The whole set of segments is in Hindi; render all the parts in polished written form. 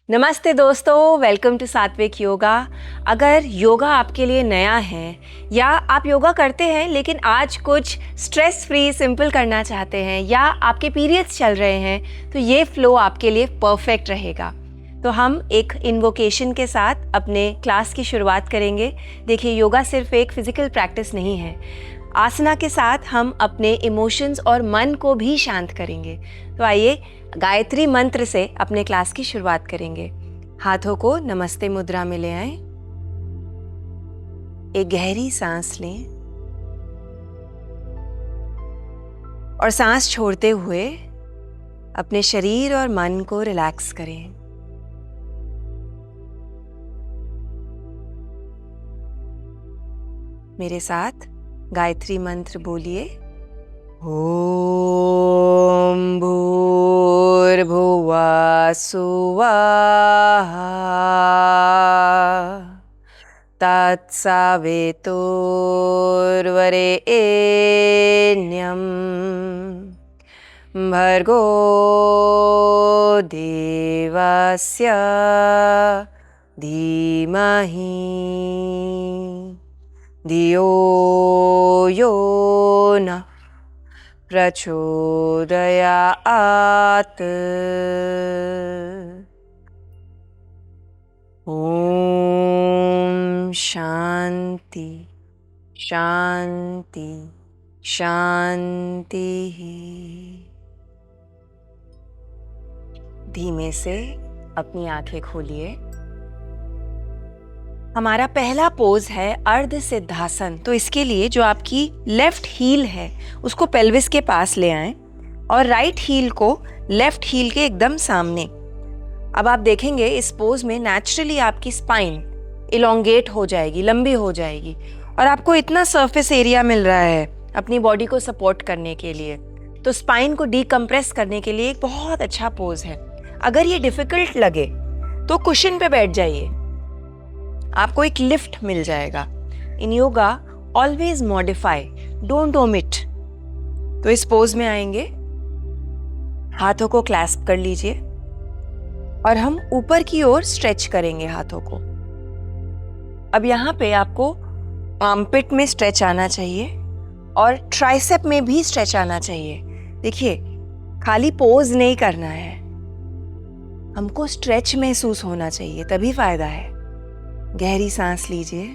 नमस्ते दोस्तों, वेलकम टू सात्विक योगा। अगर योगा आपके लिए नया है या आप योगा करते हैं लेकिन आज कुछ स्ट्रेस फ्री सिंपल करना चाहते हैं या आपके पीरियड्स चल रहे हैं तो ये फ्लो आपके लिए परफेक्ट रहेगा। तो हम एक इन्वोकेशन के साथ अपने क्लास की शुरुआत करेंगे। देखिए, योगा सिर्फ एक फिज़िकल प्रैक्टिस नहीं है। आसना के साथ हम अपने इमोशंस और मन को भी शांत करेंगे। तो आइए गायत्री मंत्र से अपने क्लास की शुरुआत करेंगे। हाथों को नमस्ते मुद्रा में ले आएं। एक गहरी सांस लें और सांस छोड़ते हुए अपने शरीर और मन को रिलैक्स करें। मेरे साथ गायत्री मंत्र बोलिए। ओम भूर्भुवः स्वः तत्सवितुर्वरेण्यं भर्गो देवस्य धीमहि धियो यो नः प्रचोदयात्। ओम शांति शांति शांति। धीमे से अपनी आंखें खोलिए। हमारा पहला पोज है अर्ध सिद्धासन। तो इसके लिए जो आपकी लेफ्ट हील है उसको पेल्विस के पास ले आएं और राइट हील को लेफ्ट हील के एकदम सामने। अब आप देखेंगे इस पोज में नेचुरली आपकी स्पाइन इलोंगेट हो जाएगी, लंबी हो जाएगी और आपको इतना सरफेस एरिया मिल रहा है अपनी बॉडी को सपोर्ट करने के लिए। तो स्पाइन को डीकम्प्रेस करने के लिए एक बहुत अच्छा पोज है। अगर ये डिफिकल्ट लगे तो कुशन पे बैठ जाइए, आपको एक लिफ्ट मिल जाएगा। In yoga always modify, don't omit. तो इस पोज में आएंगे, हाथों को क्लैस्प कर लीजिए और हम ऊपर की ओर स्ट्रेच करेंगे हाथों को। अब यहाँ पे आपको आर्मपिट में स्ट्रेच आना चाहिए और ट्राइसेप में भी स्ट्रेच आना चाहिए। देखिए, खाली पोज नहीं करना है, हमको स्ट्रेच महसूस होना चाहिए, तभी फायदा है। गहरी सांस लीजिए।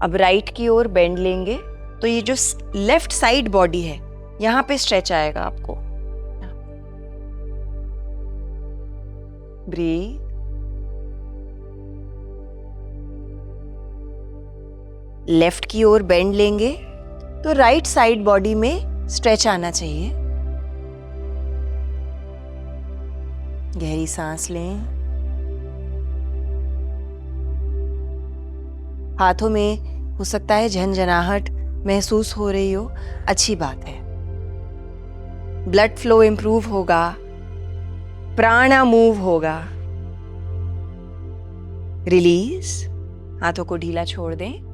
अब राइट की ओर बेंड लेंगे तो ये जो लेफ्ट साइड बॉडी है यहां पे स्ट्रेच आएगा आपको। ब्रीथ। लेफ्ट की ओर बेंड लेंगे तो राइट साइड बॉडी में स्ट्रेच आना चाहिए। गहरी सांस लें। हाथों में हो सकता है झनझनाहट महसूस हो रही हो, अच्छी बात है। ब्लड फ्लो इंप्रूव होगा, प्राणा मूव होगा। रिलीज। हाथों को ढीला छोड़ दें,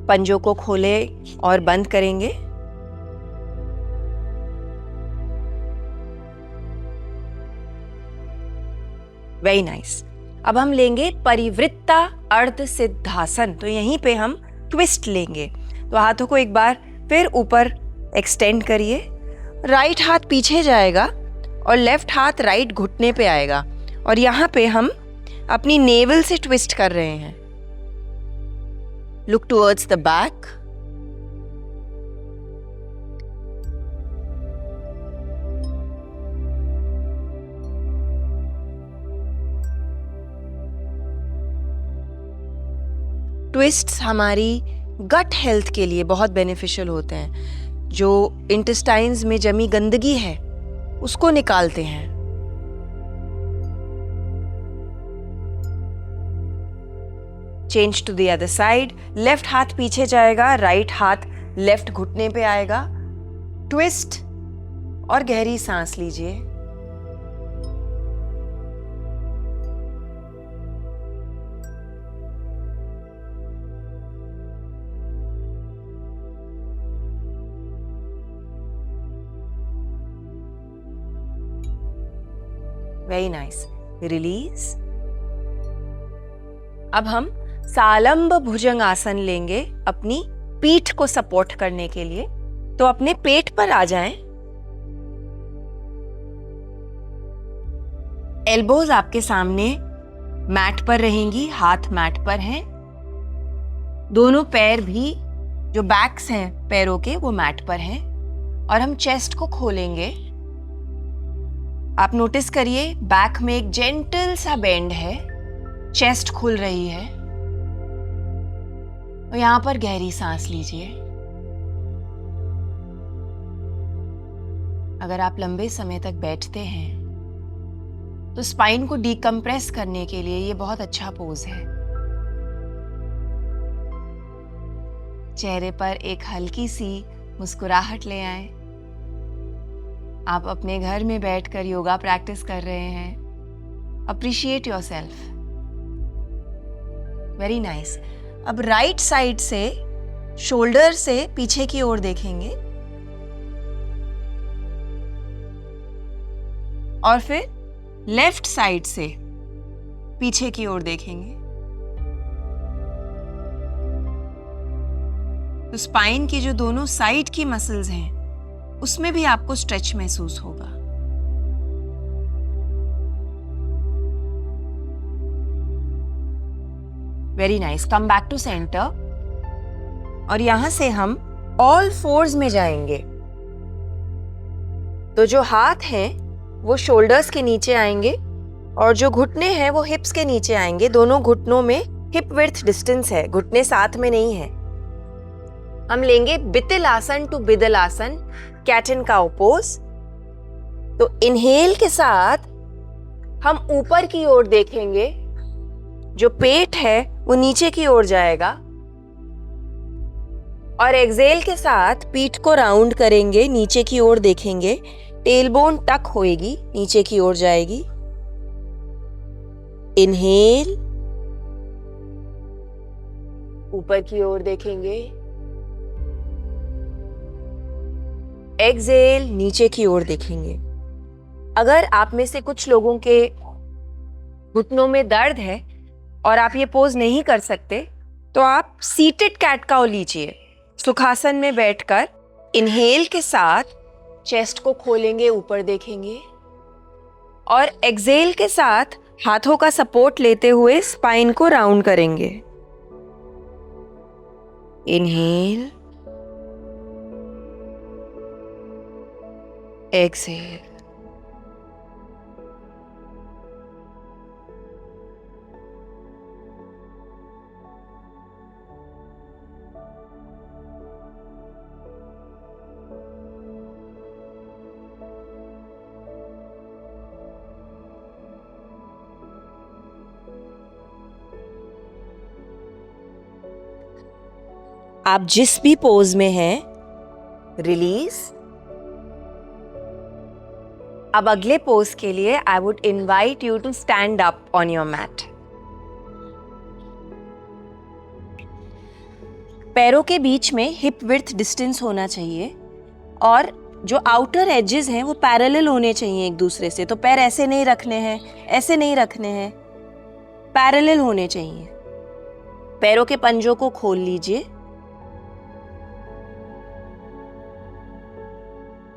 पंजों को खोले और बंद करेंगे। Very nice. अब हम लेंगे परिवृत्ता अर्ध सिद्धासन। तो यहीं पे हम ट्विस्ट लेंगे। तो हाथों को एक बार फिर ऊपर एक्सटेंड करिए। राइट हाथ पीछे जाएगा और लेफ्ट हाथ राइट घुटने पे आएगा और यहाँ पे हम अपनी नेवल से ट्विस्ट कर रहे हैं। Look towards the back. Twists हमारी गट हेल्थ के लिए बहुत बेनिफिशियल होते हैं। जो इंटेस्टाइन्स में जमी गंदगी है उसको निकालते हैं। Change to the other side. Left हाथ पीछे जाएगा, राइट हाथ लेफ्ट घुटने पे आएगा। ट्विस्ट और गहरी सांस लीजिए। Very nice, release. अब हम सालंब भुजंग आसन लेंगे अपनी पीठ को सपोर्ट करने के लिए। तो अपने पेट पर आ जाएं। एल्बोज आपके सामने मैट पर रहेंगी, हाथ मैट पर हैं। दोनों पैर भी जो बैक्स हैं पैरों के वो मैट पर हैं। और हम चेस्ट को खोलेंगे। आप नोटिस करिए बैक में एक जेंटल सा बेंड है, चेस्ट खुल रही है। और यहां पर गहरी सांस लीजिए। अगर आप लंबे समय तक बैठते हैं तो स्पाइन को डीकंप्रेस करने के लिए ये बहुत अच्छा पोज है। चेहरे पर एक हल्की सी मुस्कुराहट ले आए। आप अपने घर में बैठकर योगा प्रैक्टिस कर रहे हैं। Appreciate yourself. Very nice. अब राइट साइड से शोल्डर से पीछे की ओर देखेंगे और फिर लेफ्ट साइड से पीछे की ओर देखेंगे। तो स्पाइन की जो दोनों साइड की मसल्स हैं उसमें भी आपको स्ट्रेच महसूस होगा। Very nice. Come back to centre और यहां से हम ऑल फोर्स में जाएंगे। तो जो हाथ हैं वो शोल्डर्स के नीचे आएंगे और जो घुटने हैं वो हिप्स के नीचे आएंगे। दोनों घुटनों में हिप विड्थ डिस्टेंस है, घुटने साथ में नहीं है। हम लेंगे बितिल आसन टू बिदल आसन, कैट एंड काउ पोज। तो इनहेल के साथ हम ऊपर की ओर देखेंगे, जो पेट है वो नीचे की ओर जाएगा। और एक्सहेल के साथ पीठ को राउंड करेंगे, नीचे की ओर देखेंगे। टेलबोन टक होएगी, नीचे की ओर जाएगी। इनहेल, ऊपर की ओर देखेंगे। एक्सहेल, नीचे की ओर देखेंगे। अगर आप में से कुछ लोगों के घुटनों में दर्द है और आप ये पोज नहीं कर सकते तो आप सीटेड कैट काउ लीजिए। सुखासन में बैठकर इनहेल के साथ चेस्ट को खोलेंगे, ऊपर देखेंगे और एक्सहेल के साथ हाथों का सपोर्ट लेते हुए स्पाइन को राउंड करेंगे। Inhale, exhale. आप जिस भी पोज में हैं, रिलीज। अब अगले पोज के लिए I would invite you to stand up on your mat. पैरों के बीच में हिप विड्थ डिस्टेंस होना चाहिए और जो आउटर एजेस हैं वो पैरेलल होने चाहिए एक दूसरे से। तो पैर ऐसे नहीं रखने हैं, ऐसे नहीं रखने हैं, पैरेलल होने चाहिए। पैरों के पंजों को खोल लीजिए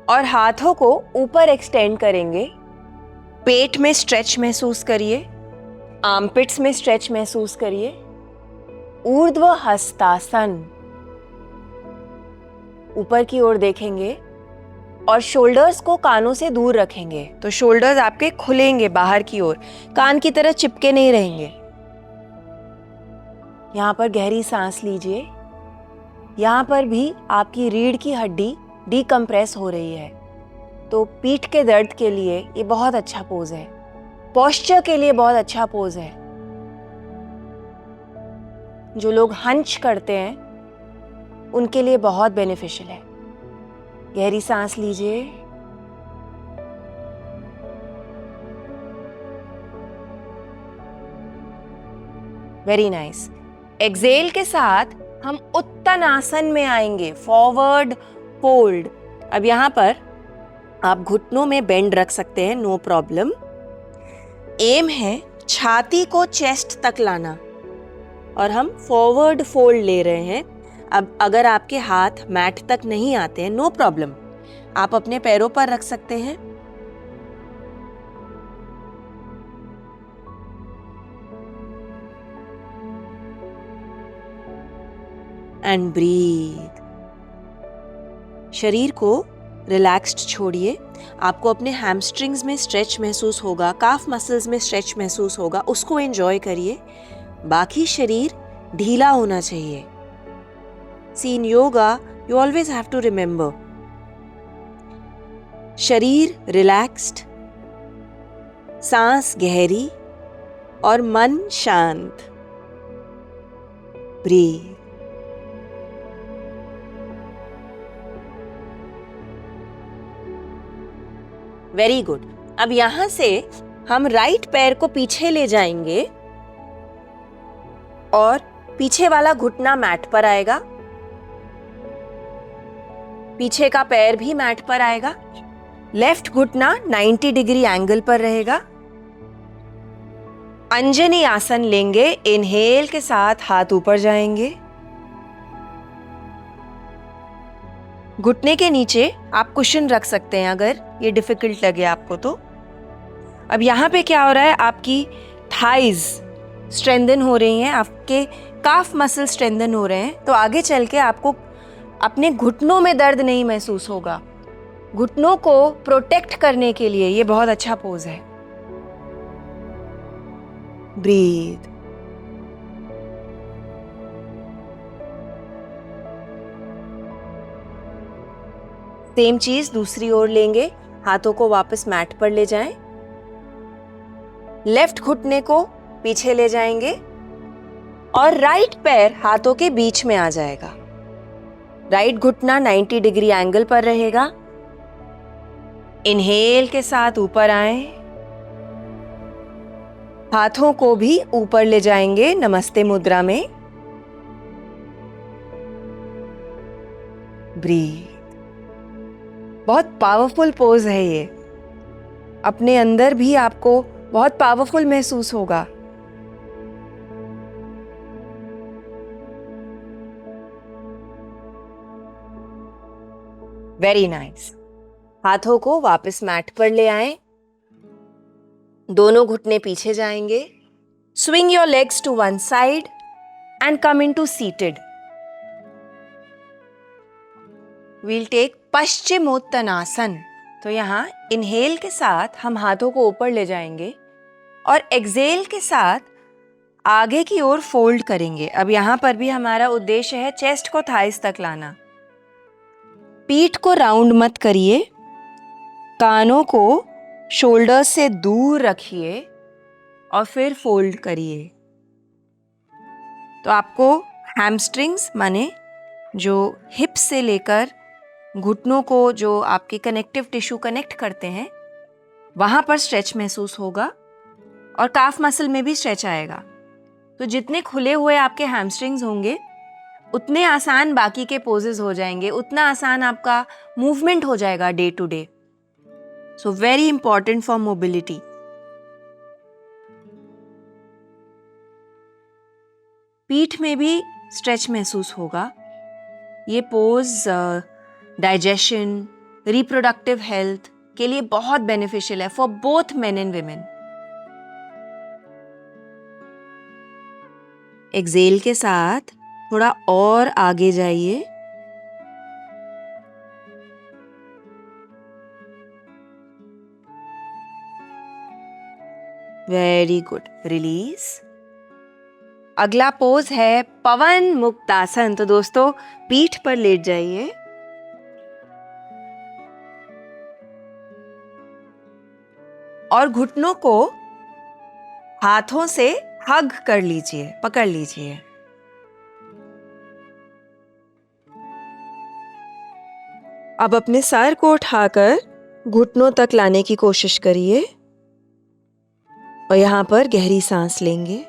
और हाथों को ऊपर एक्सटेंड करेंगे। पेट में स्ट्रेच महसूस करिए, आर्मपिट्स में स्ट्रेच महसूस करिए। ऊर्ध्व हस्तासन, ऊपर की ओर देखेंगे और शोल्डर्स को कानों से दूर रखेंगे। तो शोल्डर्स आपके खुलेंगे बाहर की ओर, कान की तरह चिपके नहीं रहेंगे। यहां पर गहरी सांस लीजिए। यहां पर भी आपकी रीढ़ की हड्डी डीकंप्रेस हो रही है। तो पीठ के दर्द के लिए ये बहुत अच्छा पोज है, पोस्चर के लिए बहुत अच्छा पोज है। जो लोग हंच करते हैं उनके लिए बहुत बेनिफिशियल है। गहरी सांस लीजिए। Very nice. एक्सहेल के साथ हम उत्तनासन में आएंगे, फॉरवर्ड फोल्ड। अब यहां पर आप घुटनों में बेंड रख सकते हैं, नो प्रॉब्लम। एम है छाती को चेस्ट तक लाना और हम फॉरवर्ड फोल्ड ले रहे हैं। अब अगर आपके हाथ मैट तक नहीं आते हैं, नो प्रॉब्लम, आप अपने पैरों पर रख सकते हैं। And breathe. शरीर को रिलैक्स्ड छोड़िए। आपको अपने हैमस्ट्रिंग्स में स्ट्रेच महसूस होगा, काफ मसल्स में स्ट्रेच महसूस होगा, उसको एंजॉय करिए। बाकी शरीर ढीला होना चाहिए। See in yoga you always have to remember, शरीर रिलैक्स्ड, सांस गहरी और मन शांत। ब्रीथ। Very good. अब यहां से हम राइट पैर को पीछे ले जाएंगे और पीछे वाला घुटना मैट पर आएगा, पीछे का पैर भी मैट पर आएगा। लेफ्ट घुटना 90 डिग्री एंगल पर रहेगा। अंजनी आसन लेंगे। इनहेल के साथ हाथ ऊपर जाएंगे। घुटने के नीचे आप कुशन रख सकते हैं अगर ये डिफिकल्ट लगे आपको तो। अब यहाँ पे क्या हो रहा है, आपकी थाइज स्ट्रेंथन हो रही हैं, आपके काफ मसल स्ट्रेंथन हो रहे हैं, तो आगे चल के आपको अपने घुटनों में दर्द नहीं महसूस होगा। घुटनों को प्रोटेक्ट करने के लिए ये बहुत अच्छा पोज है। ब्रीथ। सेम चीज दूसरी ओर लेंगे। हाथों को वापस मैट पर ले जाएं। लेफ्ट घुटने को पीछे ले जाएंगे और राइट पैर हाथों के बीच में आ जाएगा। राइट घुटना 90 डिग्री एंगल पर रहेगा। इनहेल के साथ ऊपर आए, हाथों को भी ऊपर ले जाएंगे नमस्ते मुद्रा में। ब्रीथ। बहुत पावरफुल पोज है ये। अपने अंदर भी आपको बहुत पावरफुल महसूस होगा। Very nice. हाथों को वापस मैट पर ले आएं। दोनों घुटने पीछे जाएंगे। Swing your legs to one side and come into seated. We'll take Paschimottanasana. तो यहाँ इनहेल के साथ हम हाथों को ऊपर ले जाएंगे और एक्सहेल के साथ आगे की ओर फोल्ड करेंगे। अब यहाँ पर भी हमारा उद्देश्य है चेस्ट को थाइस तक लाना। पीठ को राउंड मत करिए, कानों को शोल्डर्स से दूर रखिए और फिर फोल्ड करिए। तो आपको हैमस्ट्रिंग्स माने जो हिप से लेकर घुटनों को जो आपके कनेक्टिव टिश्यू कनेक्ट करते हैं वहां पर स्ट्रेच महसूस होगा और काफ मसल में भी स्ट्रेच आएगा। तो जितने खुले हुए आपके हैमस्ट्रिंग्स होंगे उतने आसान बाकी के पोजेस हो जाएंगे, उतना आसान आपका मूवमेंट हो जाएगा day to day. So very important for mobility. पीठ में भी स्ट्रेच महसूस होगा। ये पोज डाइजेशन, रिप्रोडक्टिव हेल्थ के लिए बहुत बेनिफिशियल है for both men and women. Exhale के साथ थोड़ा और आगे जाइए। Very good. रिलीज। अगला पोज है पवन मुक्तासन। तो दोस्तों पीठ पर लेट जाइए। और घुटनों को हाथों से हग कर लीजिए, पकड़ लीजिए। अब अपने सर को उठाकर घुटनों तक लाने की कोशिश करिए और यहां पर गहरी सांस लेंगे।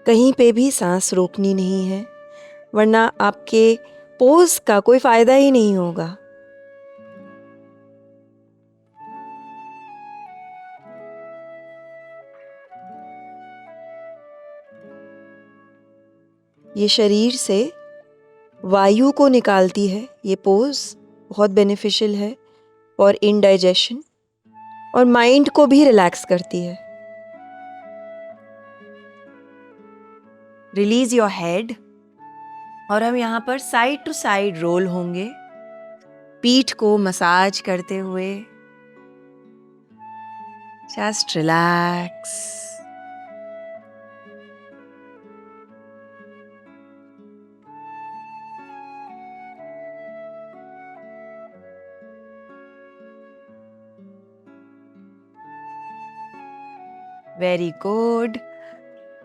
कहीं पे भी सांस रोकनी नहीं है, वरना आपके पोज का कोई फायदा ही नहीं होगा। ये शरीर से वायु को निकालती है। ये पोज बहुत बेनिफिशियल है फॉर इंडाइजेशन और माइंड को भी रिलैक्स करती है। रिलीज योर हेड और हम यहाँ पर साइड टू साइड रोल होंगे, पीठ को मसाज करते हुए। Just relax. Very good.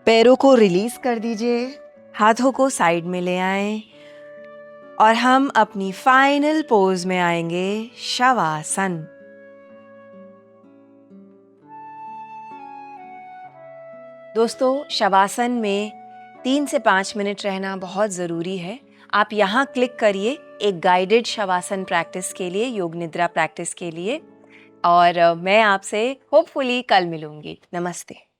पैरों को रिलीज कर दीजिए, हाथों को साइड में ले आएं और हम अपनी फाइनल पोज में आएंगे, शवासन। दोस्तों, शवासन में 3 से 5 मिनट रहना बहुत ज़रूरी है। आप यहाँ क्लिक करिए एक गाइडेड शवासन प्रैक्टिस के लिए, योग निद्रा प्रैक्टिस के लिए, और मैं आपसे होपफुली कल मिलूंगी। नमस्ते।